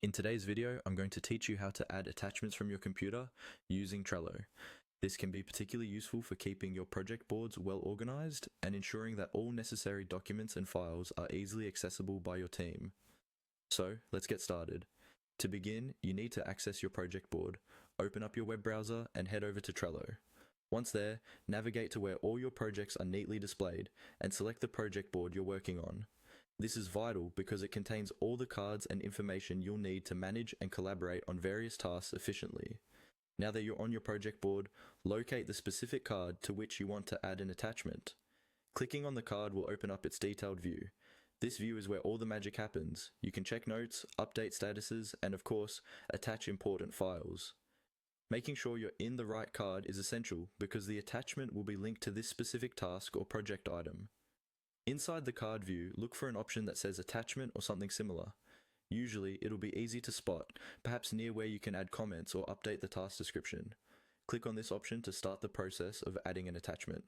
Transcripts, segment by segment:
In today's video, I'm going to teach you how to add attachments from your computer using Trello. This can be particularly useful for keeping your project boards well organized and ensuring that all necessary documents and files are easily accessible by your team. So, let's get started. To begin, you need to access your project board, open up your web browser and head over to Trello. Once there, navigate to where all your projects are neatly displayed and select the project board you're working on. This is vital because it contains all the cards and information you'll need to manage and collaborate on various tasks efficiently. Now that you're on your project board, locate the specific card to which you want to add an attachment. Clicking on the card will open up its detailed view. This view is where all the magic happens. You can check notes, update statuses, and of course, attach important files. Making sure you're in the right card is essential because the attachment will be linked to this specific task or project item. Inside the card view, look for an option that says attachment or something similar. Usually, it'll be easy to spot, perhaps near where you can add comments or update the task description. Click on this option to start the process of adding an attachment.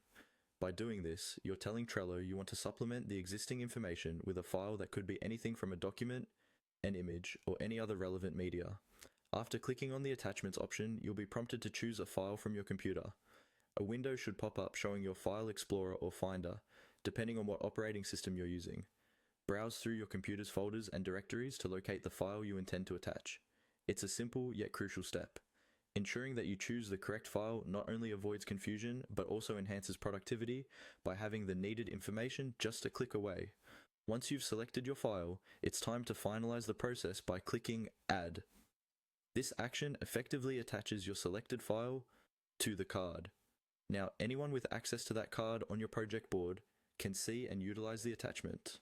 By doing this, you're telling Trello you want to supplement the existing information with a file that could be anything from a document, an image, or any other relevant media. After clicking on the attachments option, you'll be prompted to choose a file from your computer. A window should pop up showing your File Explorer or Finder, depending on what operating system you're using. Browse through your computer's folders and directories to locate the file you intend to attach. It's a simple yet crucial step. Ensuring that you choose the correct file not only avoids confusion, but also enhances productivity by having the needed information just a click away. Once you've selected your file, it's time to finalize the process by clicking Add. This action effectively attaches your selected file to the card. Now, anyone with access to that card on your project board can see and utilize the attachment,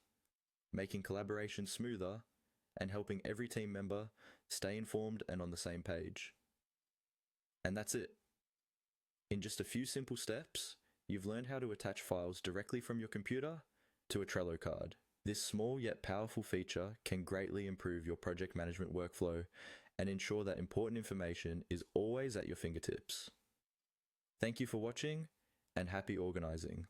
making collaboration smoother and helping every team member stay informed and on the same page. And that's it. In just a few simple steps, you've learned how to attach files directly from your computer to a Trello card. This small yet powerful feature can greatly improve your project management workflow and ensure that important information is always at your fingertips. Thank you for watching and happy organizing.